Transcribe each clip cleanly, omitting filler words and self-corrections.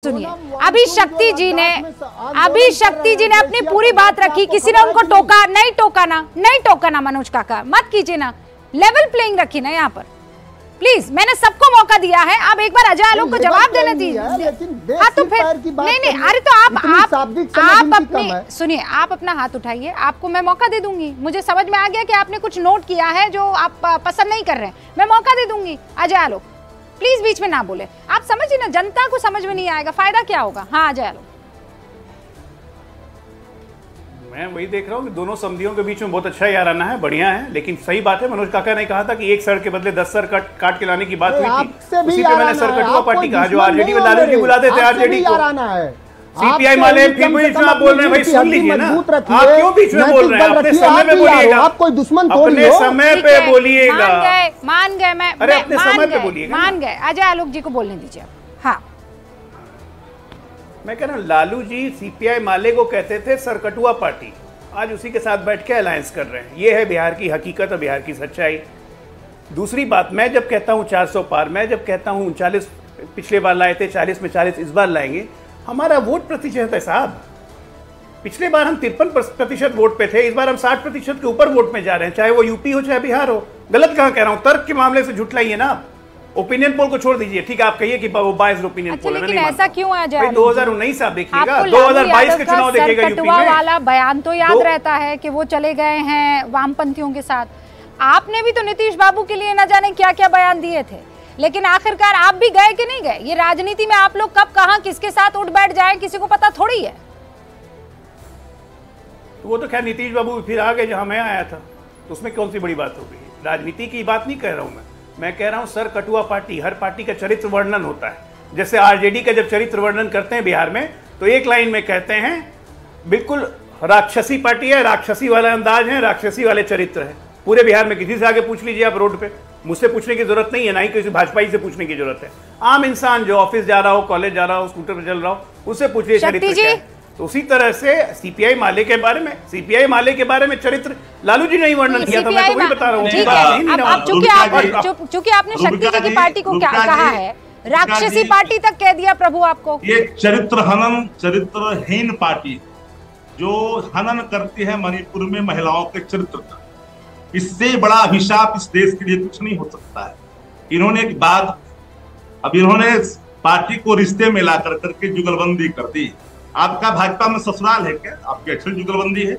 सुनिए, अभी शक्ति जी ने अपनी पूरी बात रखी, किसी ने उनको टोका नहीं, टोका ना मनोज काका, मत कीजिए ना, लेवल प्लेइंग रखी ना यहाँ पर प्लीज। मैंने सबको मौका दिया है, आप एक बार अजय आलोक को जवाब देने दीजिए। हाँ तो फिर नहीं, अरे तो आप अपनी सुनिए, आप अपना हाथ उठाइए, आपको मैं मौका दे दूंगी। मुझे समझ में आ गया कि आपने कुछ नोट किया है जो आप पसंद नहीं कर रहे हैं, मैं मौका दे दूंगी। अजय आलोक प्लीज बीच में ना बोले, आप समझिए ना, जनता को समझ में नहीं आएगा, फायदा क्या होगा। हाँ अजय आलोक, मैं वही देख रहा हूँ कि दोनों समधियों के बीच में बहुत अच्छा याराना है, बढ़िया है, लेकिन सही बात है, मनोज काका ने कहा था कि एक सर के बदले 10 सर काट के लाने की बात हुई थी, उसी पे मैंने सर कटुआ पार्टी कहा, जो आरजेडी में लालू जी बुलाते थे आरजेडी को। सीपीआई वाले फिर बीच में आप बोल रहे हैं, भाई सुन लीजिए ना, आप क्यों बीच में बोल रहे हैं, अपने समय पे बोलिएगा, आप कोई दुश्मन अपने समय पे बोलिएगा। मान गए मैं, अरे अपने समय पे बोलिएगा, मान गए। अजय आलोक जी को बोलने दीजिए। हाँ मैं कह रहा हूँ, लालू जी सीपीआई माले को कहते थे सरकटुआ पार्टी, आज उसी के साथ बैठ के अलायंस कर रहे हैं। ये है बिहार की हकीकत और बिहार की सच्चाई। दूसरी बात, मैं जब कहता हूँ 400 पार, मैं जब कहता हूँ 39 पिछले बार लाए थे, 40 में 40 इस बार लाएंगे, हमारा वोट प्रतिशत है साहब। पिछले बार हम 53% वोट पे थे, इस बार हम 60% के ऊपर वोट में जा रहे हैं, चाहे वो यूपी हो चाहे बिहार हो। गलत कहाँ कह रहा हूँ, तर्क के मामले से झुठलाइए ना। ओपिनियन पोल को छोड़ दीजिए, ठीक है, आप कहिए कि वो बायस्ड ओपिनियन पोल है, लेकिन ऐसा क्यों आ जाए? 2019 आप देखिएगा, 2022 के चुनाव देखिएगा, यूपी में वाला बयान तो याद रहता है कि वो चले गए हैं वामपंथियों के साथ। आपने भी तो नीतीश बाबू के लिए न जाने क्या क्या बयान दिए थे, लेकिन आखिरकार आप भी गए कि नहीं गए? ये राजनीति में आप लोग कब कहां किसके साथ उठ बैठ जाए किसी को पता थोड़ी है। तो वो तो खैर नीतीश बाबू फिर आ गए जहां मैं आया था, तो उसमें कौन सी बड़ी बात हो गई? राजनीति की बात नहीं कह रहा हूं मैं कह रहा हूं सर कटुआ पार्टी, हर पार्टी का चरित्र वर्णन होता है। जैसे आरजेडी का जब चरित्र वर्णन करते हैं बिहार में, तो एक लाइन में कहते हैं बिल्कुल राक्षसी पार्टी है, राक्षसी वाला अंदाज है, राक्षसी वाले चरित्र है। पूरे बिहार में किसी से आगे पूछ लीजिए आप रोड पे, मुझसे पूछने की जरूरत नहीं है, ना ही किसी भाजपाई से पूछने की जरूरत है। आम इंसान जो ऑफिस जा रहा हो, कॉलेज जा रहा हो, स्कूटर पर चल रहा हो, उससे पूछिए चरित्र क्या है। तो उसी तरह से सीपीआई माले के बारे में चरित्र लालू जी ने ही वर्णन किया था, मैं तो वही बता रहा हूँ। चूंकि आपने शक्ति जी की पार्टी को क्या कहा है, राक्षसी पार्टी तक कह दिया प्रभु आपको। ये चरित्रहीन पार्टी जो हनन करती है मणिपुर में महिलाओं के चरित्र का, इससे बड़ा अभिशाप इस देश के लिए कुछ नहीं हो सकता है। इन्होंने एक बात, अब इन्होंने पार्टी को रिश्ते में ला करके जुगलबंदी कर दी। आपका भाजपा में ससुराल है क्या? आपकी अक्सर जुगलबंदी है।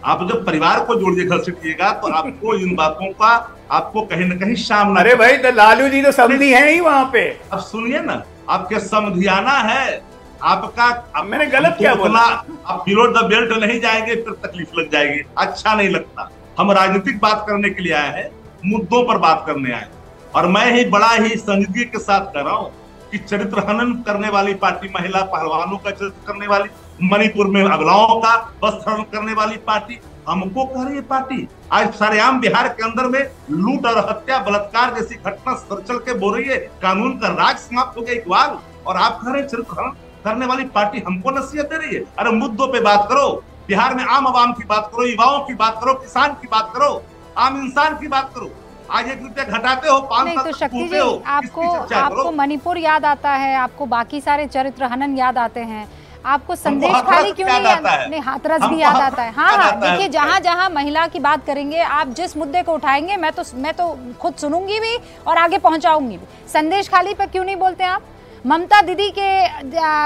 आप जब परिवार को जोड़िए, घर से किएगा, तो आपको इन बातों का आपको कहीं न कहीं सामना। अरे भाई तो लालू जी तो समधी हैं ही वहां पे। अब सुनिए ना, आपके समधियाना है आपका। अब मैंने गलत क्या बोला? आप बिलो द बेल्ट नहीं जाएंगे, फिर तकलीफ लग जाएगी, अच्छा नहीं लगता। हम राजनीतिक बात करने के लिए आए हैं, मुद्दों पर बात करने आए, और मैं ही बड़ा ही संजीदगी के साथ कर रहा हूँ कि चरित्र हनन करने वाली पार्टी, महिला पहलवानों का चरित्र करने वाली, मणिपुर में अबलाओं का वस्त्र हनन करने वाली पार्टी हमको कह रही है। पार्टी आज सरेआम बिहार के अंदर में लूट और हत्या, बलात्कार जैसी घटना चल के बोल रही है, कानून का राज समाप्त हो गया इकबाल, और आप कह रहे हैं चरित्र हनन करने वाली पार्टी हमको नसीहत दे रही है। अरे मुद्दों पे बात करो, बिहार में आम आवाम की बात करो, युवाओं की बात करो, किसान की बात करो, आम इंसान की बात करो। आज 1 रुपया घटाते हो, 5 तो शक्ति जी, आपको मणिपुर याद आता है, आपको बाकी सारे चरित्र हनन याद आते हैं, आपको संदेश खाली क्यों नहीं याद? नहीं, हाथरस भी याद आता है। हाँ, देखिए, जहाँ जहाँ महिला की बात करेंगे, आप जिस मुद्दे को उठाएंगे, मैं तो खुद सुनूंगी भी और आगे पहुंचाऊंगी भी। संदेश खाली पर क्यों नहीं बोलते आप? ममता दीदी के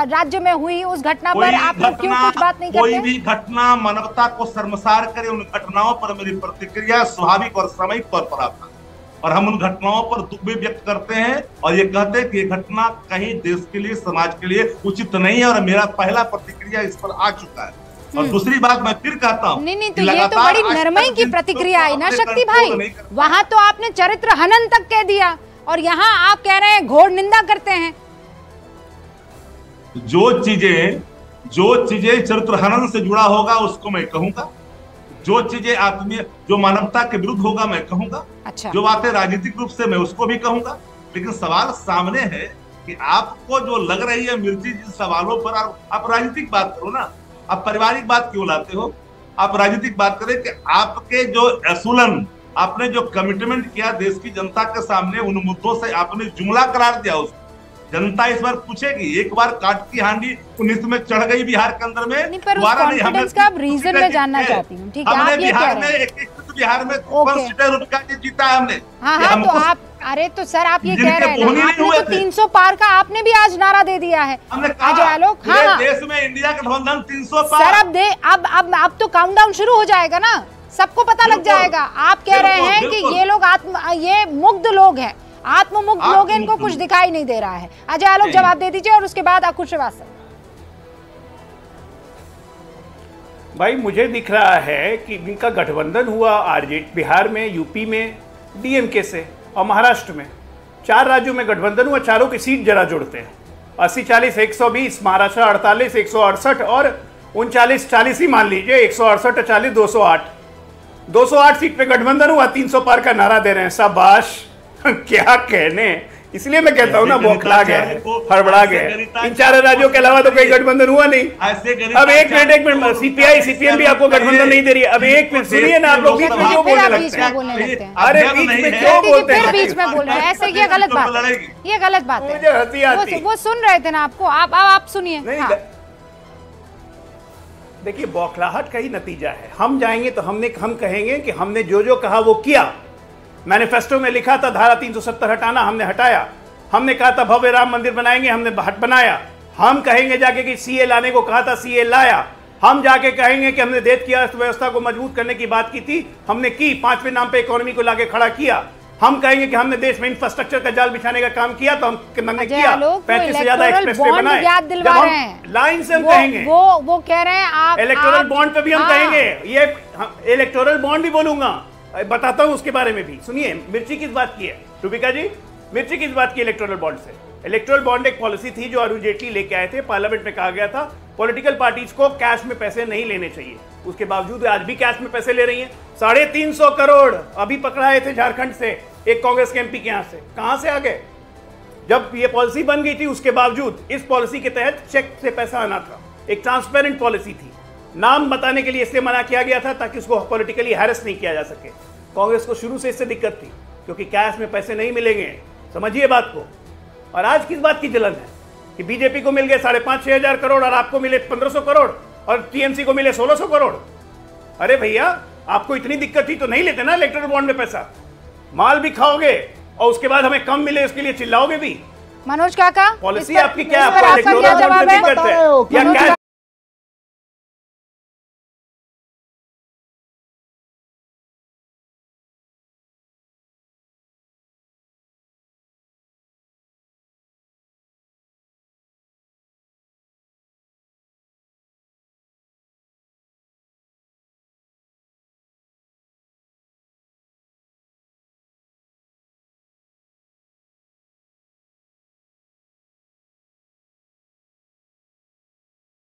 राज्य में हुई उस घटना पर आप क्यों कुछ बात नहीं करते? कोई भी घटना मानवता को शर्मसार करे, उन घटनाओं पर मेरी प्रतिक्रिया स्वाभाविक और सामयिक तौर पर आता है, और हम उन घटनाओं पर दुख भी व्यक्त करते हैं, और ये कहते हैं कि ये घटना कहीं देश के लिए, समाज के लिए उचित नहीं है, और मेरा पहला प्रतिक्रिया इस पर आ चुका है। और दूसरी बात मैं फिर कहता हूँ, नहीं तो ये तो बड़ी नरमई की प्रतिक्रिया है ना शक्ति भाई। वहां तो आपने चरित्र हनन तक कह दिया, और यहाँ आप कह रहे हैं घोर निंदा करते हैं। जो चीजें चरित्र हनन से जुड़ा होगा उसको मैं कहूंगा, जो चीजें आत्मीय, जो मानवता के विरुद्ध होगा मैं कहूंगा। अच्छा। जो बातें राजनीतिक रूप से मैं उसको भी कहूंगा। लेकिन सवाल सामने है कि आपको जो लग रही है मिर्ची, जिन सवालों पर आप राजनीतिक बात करो ना, आप पारिवारिक बात क्यों लाते हो? आप राजनीतिक बात करें कि आपके जो असूलन, आपने जो कमिटमेंट किया देश की जनता के सामने, उन मुद्दों से आपने जुमला करार दिया उसको, जनता इस बार पूछेगी। एक बार काट की हांडी 19 में चढ़ गई बिहार के अंदर में, नहीं, पर उस कॉन्फिडेंस का आप रीजन में जानना चाहती हूँ। ठीक है, हमने आप ये कह बिहार रहे में हैं। एक बिहार में 53 सीटें रुपया जीता है हमने। हाँ, तो आप, अरे तो सर आप ये कह रहे हैं ना, आपने तो 300 पार का आपने भी आज नारा दे दिया है अजय आलोक। हाँ, देश में इंडिया गठबंधन 300 पार। सर अब तो काउंटडाउन शुरू हो जाएगा ना, सबको पता लग जाएगा। आप कह रहे हैं कि ये लोग ये मुग्ध लोग हैं, आत्ममुग्ध लोग हैं, इनको कुछ दिखाई नहीं दे रहा है। अजय आलोक जवाब दे दीजिए और उसके बाद अकुल श्रीवास्तव। भाई मुझे दिख रहा है कि इनका गठबंधन हुआ आरजेडी बिहार में, यूपी में डीएमके से और महाराष्ट्र में, 4 राज्यों में गठबंधन हुआ। चारों की सीट जरा जोड़ते हैं, 80-40 120, महाराष्ट्र 48 168 और 39-40 ही मान लीजिए, 168 40 208 सीट पे गठबंधन हुआ। 300 पार का नारा दे रहे हैं, शाबाश। क्या कहने, इसलिए मैं कहता हूँ ना, बौखला गए, हड़बड़ा गए। इन 4 राज्यों के अलावा तो कोई गठबंधन हुआ नहीं। अब एक मिनट सीपीआई सीपीएम भी आपको गठबंधन नहीं दे रही है। अब एक मिनट सुनिए ना, आप लोग बीच में क्यों बोलने लगते हैं? अरे बीच में क्यों बोलते हैं? बीच में बोल रहे हैं ऐसे, ये गलत बात है, ये गलत बात है। मुझे हंसी आती है। वो सुन रहे थे ना आपको, आप सुनिए। देखिए, बौखलाहट का ही नतीजा है। हम जाएंगे तो हम कहेंगे कि हमने जो कहा वो किया। मैनिफेस्टो में लिखा था धारा 370 हटाना, हमने हटाया। हमने कहा था भव्य राम मंदिर बनाएंगे, हमने बनाया। हम कहेंगे जाके कि सीए लाने को कहा था, सीए लाया। हम जाके कहेंगे कि हमने देश की अर्थव्यवस्था को मजबूत करने की बात की थी, हमने की। 5वें नाम पे इकोनॉमी को लाके खड़ा किया। हम कहेंगे कि हमने देश में इंफ्रास्ट्रक्चर का जाल बिछाने का काम किया, तो हमने किया। 35 से ज्यादा एक्सप्रेसवे बनाए। लाइन से हम कहेंगे, वो कह रहे हैं आप इलेक्टोरल बॉन्ड पे भी हम कहेंगे। ये इलेक्टोरल बॉन्ड भी बोलूंगा, बताता हूं उसके बारे में भी। सुनिए, मिर्ची किस बात की है रूबिका जी, मिर्ची किस बात की इलेक्टोरल बॉन्ड से? इलेक्टोरल बॉन्ड एक पॉलिसी थी जो अरुण जेटली लेके आए थे। पार्लियामेंट में कहा गया था पॉलिटिकल पार्टीज को कैश में पैसे नहीं लेने चाहिए। उसके बावजूद आज भी कैश में पैसे ले रही हैं। 350 करोड़ अभी पकड़ाए थे झारखंड से, एक कांग्रेस के एमपी के यहां से। कहां से आ गए? जब ये पॉलिसी बन गई थी उसके बावजूद इस पॉलिसी के तहत चेक से पैसा आना था। एक ट्रांसपेरेंट पॉलिसी थी। नाम बताने के लिए इसलिए मना किया गया था ताकि उसको पॉलिटिकली हैरेस नहीं किया जा सके। कांग्रेस को शुरू से इससे दिक्कत थी क्योंकि कैश में पैसे नहीं मिलेंगे, समझिए बात को। और आज किस बात की जलन है कि बीजेपी को मिल गए 5,500-6 हजार करोड़ और आपको मिले 1500 करोड़ और टीएमसी को मिले 1600 करोड़। अरे भैया, आपको इतनी दिक्कत थी तो नहीं लेते ना इलेक्टोरल बॉन्ड में पैसा। माल भी खाओगे और उसके बाद हमें कम मिले उसके लिए चिल्लाओगे भी। मनोज काका, पॉलिसी आपकी क्या है? आपका क्या जवाब है?